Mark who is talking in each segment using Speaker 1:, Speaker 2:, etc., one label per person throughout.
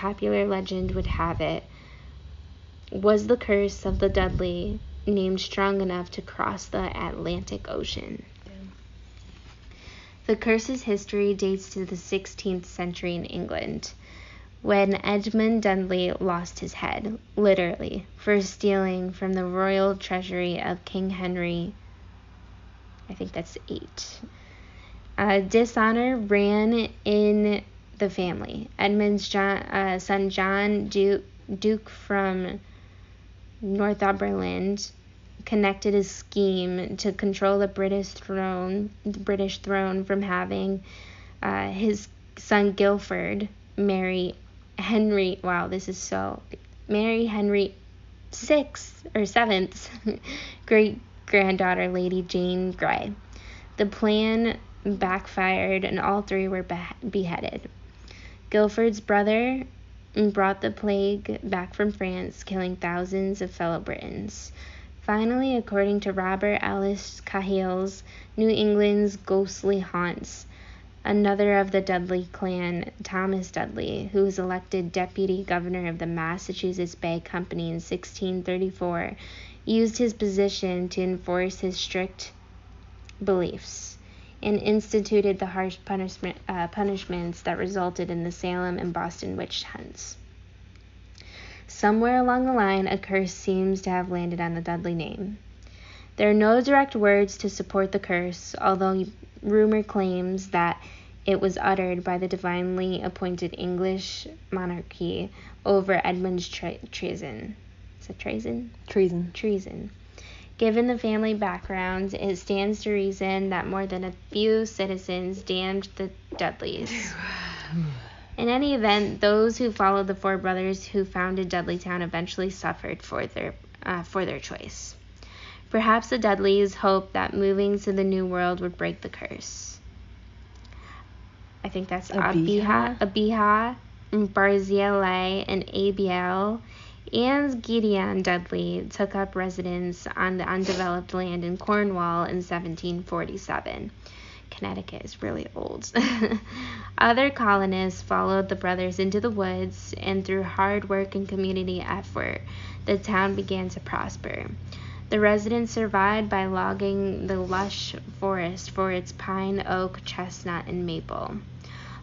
Speaker 1: popular legend would have it, was the curse of the Dudley named strong enough to cross the Atlantic Ocean. The curse's history dates to the 16th century in England, when Edmund Dudley lost his head, literally, for stealing from the royal treasury of King Henry, I think that's 8. Dishonor ran in the family. Edmund's son John, Duke from Northumberland, connected his scheme to control the British throne from having his son Guilford marry Henry. Wow, marry Henry VII's great granddaughter, Lady Jane Grey. The plan backfired, and all 3 were beheaded. Guilford's brother brought the plague back from France, killing thousands of fellow Britons. Finally, according to Robert Ellis Cahill's New England's Ghostly Haunts, another of the Dudley clan, Thomas Dudley, who was elected deputy governor of the Massachusetts Bay Company in 1634, used his position to enforce his strict beliefs and instituted the harsh punishments that resulted in the Salem and Boston witch hunts. Somewhere along the line, a curse seems to have landed on the Dudley name. There are no direct words to support the curse, although rumor claims that it was uttered by the divinely appointed English monarchy over Edmund's treason. Is it treason? Treason. Given the family background, it stands to reason that more than a few citizens damned the Dudleys. In any event, those who followed the 4 brothers who founded Dudleytown eventually suffered for their choice. Perhaps the Dudleys hoped that moving to the New World would break the curse. I think that's Abijah, Barzillai, and Abiel, and Gideon Dudley took up residence on the undeveloped land in Cornwall in 1747. Connecticut is really old. Other colonists followed the brothers into the woods, and through hard work and community effort, the town began to prosper. The residents survived by logging the lush forest for its pine, oak, chestnut, and maple.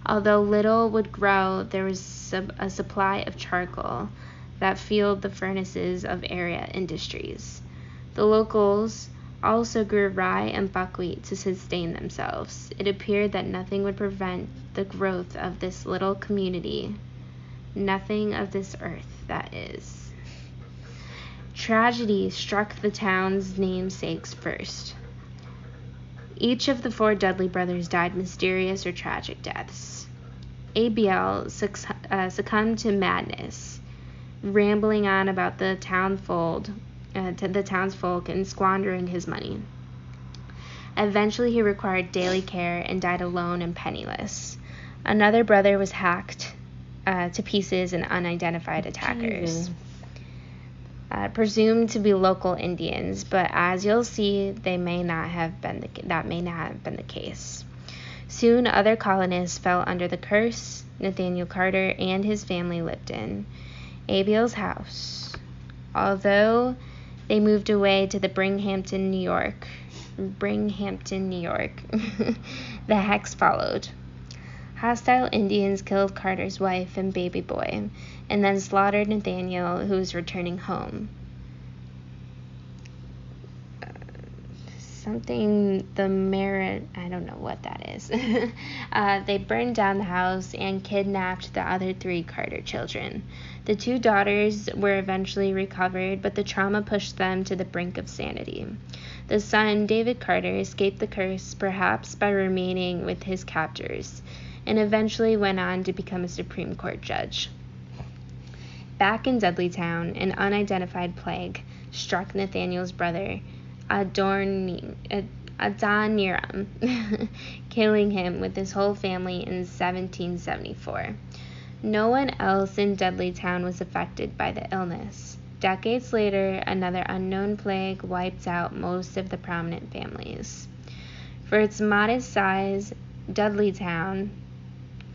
Speaker 1: Although little would grow, there was a supply of charcoal that fueled the furnaces of area industries. The locals also grew rye and buckwheat to sustain themselves. It appeared that nothing would prevent the growth of this little community. Nothing of this earth, that is. Tragedy struck the town's namesakes first. Each of the 4 Dudley brothers died mysterious or tragic deaths. Abiel succumbed to madness, rambling on about the townsfolk and squandering his money. Eventually, he required daily care and died alone and penniless. Another brother was hacked to pieces in unidentified attackers, presumed to be local Indians, but as you'll see, that may not have been the case. Soon, other colonists fell under the curse Nathaniel Carter and his family lived in. Abiel's house. Although they moved away to the Binghamton, New York, the hex followed. Hostile Indians killed Carter's wife and baby boy, and then slaughtered Nathaniel, who was returning home. I don't know what that is. They burned down the house and kidnapped the other 3 Carter children. The 2 daughters were eventually recovered, but the trauma pushed them to the brink of sanity. The son, David Carter, escaped the curse, perhaps by remaining with his captors, and eventually went on to become a Supreme Court judge. Back in Dudleytown, an unidentified plague struck Nathaniel's brother, Adoniram, killing him with his whole family in 1774. No one else in Dudleytown was affected by the illness. Decades later, another unknown plague wiped out most of the prominent families. For its modest size, Dudleytown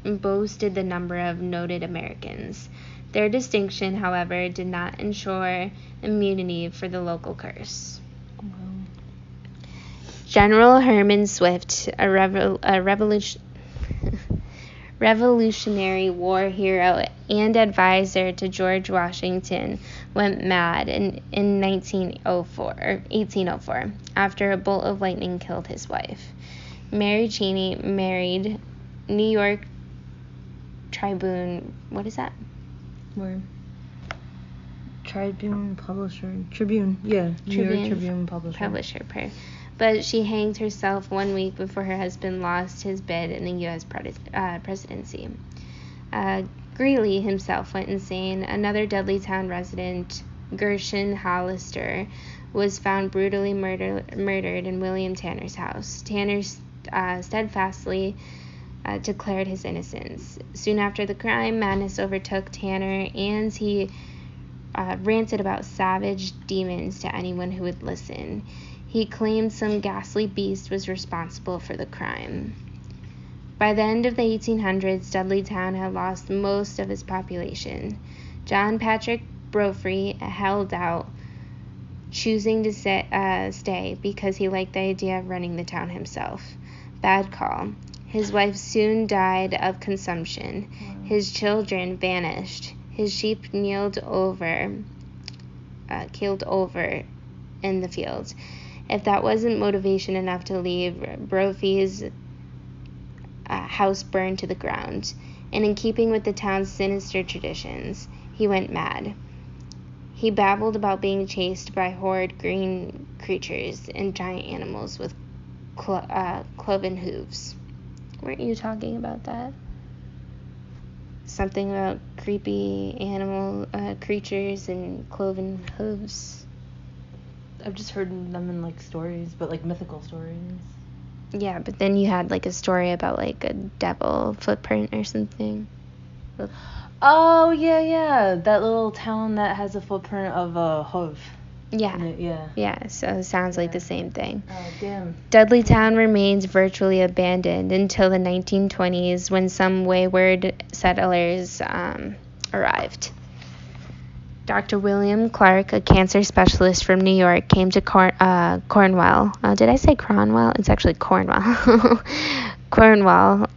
Speaker 1: boasted the number of noted Americans. Their distinction, however, did not ensure immunity for the local curse. General Herman Swift, a Revolutionary War hero and advisor to George Washington, went mad in 1804 after a bolt of lightning killed his wife. Mary Cheney married New York Tribune. What is that?
Speaker 2: Where? Tribune publisher. Tribune. Yeah. New York Tribune publisher.
Speaker 1: But she hanged herself 1 week before her husband lost his bid in the U.S. presidency. Greeley himself went insane. Another Dudleytown resident, Gershon Hollister, was found brutally murdered in William Tanner's house. Tanner steadfastly declared his innocence. Soon after the crime, madness overtook Tanner, and he ranted about savage demons to anyone who would listen. He claimed some ghastly beast was responsible for the crime. By the end of the 1800s, Dudleytown had lost most of its population. John Patrick Brophy held out, choosing to stay because he liked the idea of running the town himself. Bad call. His wife soon died of consumption. His children vanished. His sheep killed over in the fields. If that wasn't motivation enough to leave, Brophy's house burned to the ground. And in keeping with the town's sinister traditions, he went mad. He babbled about being chased by horrid green creatures and giant animals with cloven hooves. Weren't you talking about that? Something about creepy animal creatures and cloven hooves.
Speaker 2: I've just heard them in like stories, but like mythical stories.
Speaker 1: Yeah, but then you had like a story about like a devil footprint or something.
Speaker 2: Oh yeah, that little town that has a footprint of a hoof.
Speaker 1: Yeah.
Speaker 2: Yeah.
Speaker 1: Yeah, so it sounds like the same thing.
Speaker 2: Oh, damn.
Speaker 1: Dudleytown remains virtually abandoned until the 1920s when some wayward settlers arrived. Dr. William Clark, a cancer specialist from New York, came to Cornwall. Did I say Cornwall? It's actually Cornwall. Cornwall,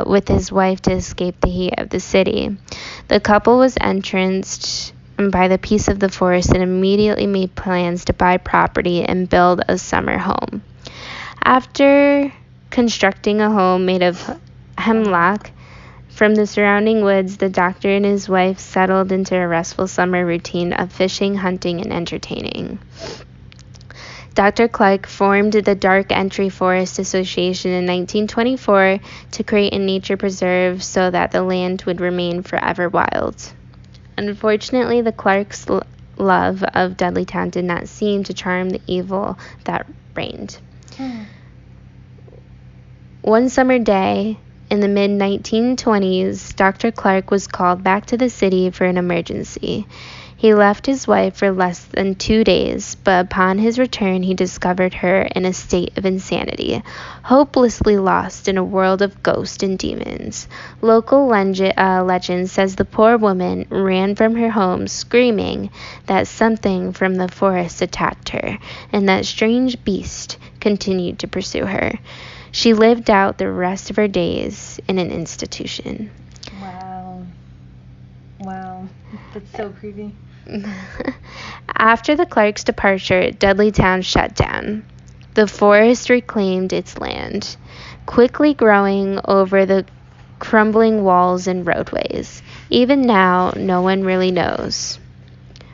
Speaker 1: with his wife to escape the heat of the city. The couple was entranced by the peace of the forest and immediately made plans to buy property and build a summer home. After constructing a home made of hemlock from the surrounding woods, the doctor and his wife settled into a restful summer routine of fishing, hunting, and entertaining. Dr. Clark formed the Dark Entry Forest Association in 1924 to create a nature preserve so that the land would remain forever wild. Unfortunately, the Clarks' love of Dudleytown did not seem to charm the evil that reigned. One summer day in the mid-1920s, Dr. Clark was called back to the city for an emergency. He left his wife for less than 2 days, but upon his return he discovered her in a state of insanity, hopelessly lost in a world of ghosts and demons. Local legend says the poor woman ran from her home screaming that something from the forest attacked her, and that strange beast continued to pursue her. She lived out the rest of her days in an institution.
Speaker 2: Wow. That's so creepy.
Speaker 1: After the Clarks' departure, Dudleytown shut down. The forest reclaimed its land, quickly growing over the crumbling walls and roadways. Even now, no one really knows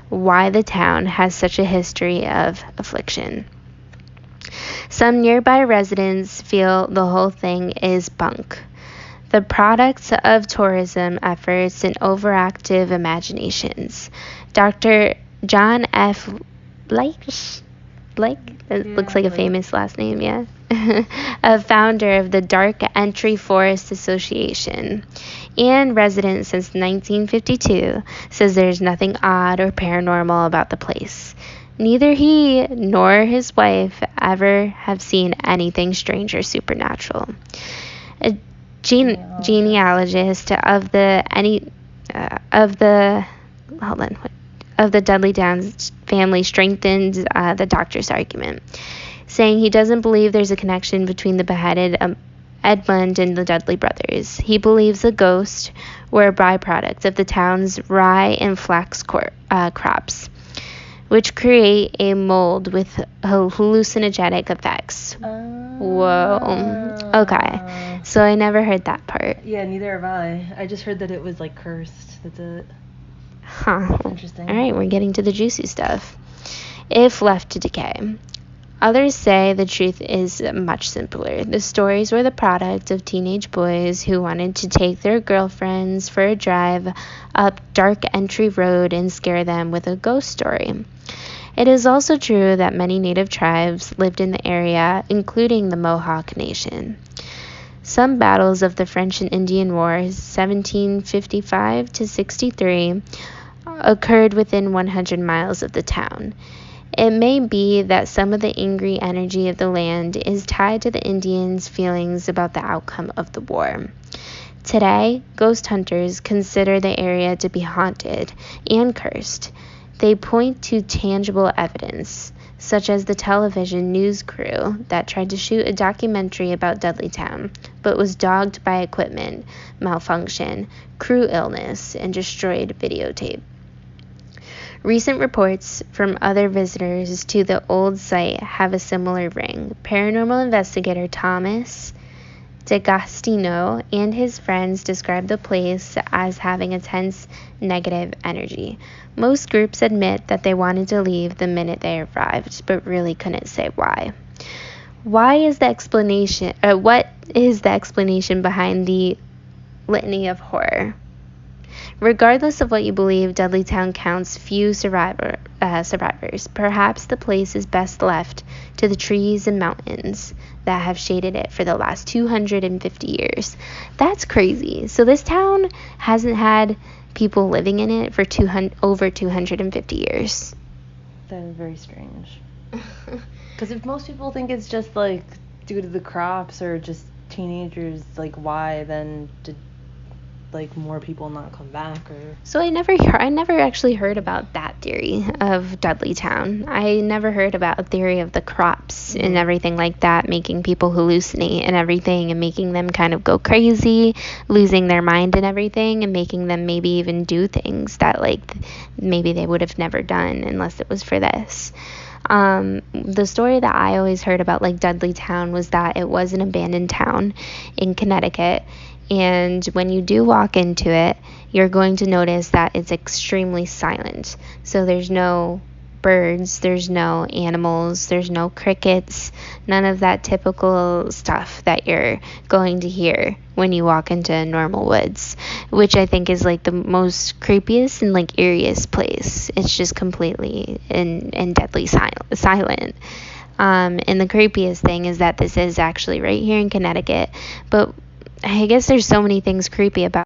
Speaker 1: why the town has such a history of affliction. Some nearby residents feel the whole thing is bunk, the product of tourism efforts and overactive imaginations. Dr. John F. Blake, that looks like a famous last name, yeah, a founder of the Dark Entry Forest Association and resident since 1952, says there's nothing odd or paranormal about the place. Neither he nor his wife ever have seen anything strange or supernatural. genealogist of the Dudleytown family strengthened the doctor's argument, saying he doesn't believe there's a connection between the beheaded Edmund and the Dudley brothers. He believes the ghosts were a byproduct of the town's rye and flax crops, which create a mold with hallucinogenic effects. Whoa. Okay. So I never heard that part.
Speaker 2: Yeah, neither have I. I just heard that it was like cursed. That's it.
Speaker 1: Huh.
Speaker 2: Interesting.
Speaker 1: All right, we're getting to the juicy stuff. If left to decay. Others say the truth is much simpler. The stories were the product of teenage boys who wanted to take their girlfriends for a drive up Dark Entry Road and scare them with a ghost story. It is also true that many native tribes lived in the area, including the Mohawk Nation. Some battles of the French and Indian Wars, 1755 to 63, occurred within 100 miles of the town. It may be that some of the angry energy of the land is tied to the Indians' feelings about the outcome of the war. Today, ghost hunters consider the area to be haunted and cursed. They point to tangible evidence, such as the television news crew that tried to shoot a documentary about Dudleytown, but was dogged by equipment malfunction, crew illness, and destroyed videotape. Recent reports from other visitors to the old site have a similar ring. Paranormal investigator Thomas DeGastino and his friends describe the place as having a tense, negative energy. Most groups admit that they wanted to leave the minute they arrived, but really couldn't say why. What is the explanation behind the litany of horror? Regardless of what you believe, Dudleytown counts few survivors. Perhaps the place is best left to the trees and mountains that have shaded it for the last 250 years. That's crazy. So this town hasn't had people living in it for over 250 years.
Speaker 2: That is very strange. Because if most people think it's just like due to the crops or just teenagers, like why then did like more people not come back? Or
Speaker 1: So I never actually heard about that theory of Dudleytown. I never heard about a theory of the crops and everything like that, making people hallucinate and everything, and making them kind of go crazy, losing their mind and everything, and making them maybe even do things that like maybe they would have never done unless it was for this. The story that I always heard about like Dudleytown was that it was an abandoned town in Connecticut. And when you do walk into it, you're going to notice that it's extremely silent. So there's no birds, there's no animals, there's no crickets, none of that typical stuff that you're going to hear when you walk into normal woods, which I think is like the most creepiest and like eeriest place. It's just completely and deadly silent. And the creepiest thing is that this is actually right here in Connecticut, but I guess there's so many things creepy about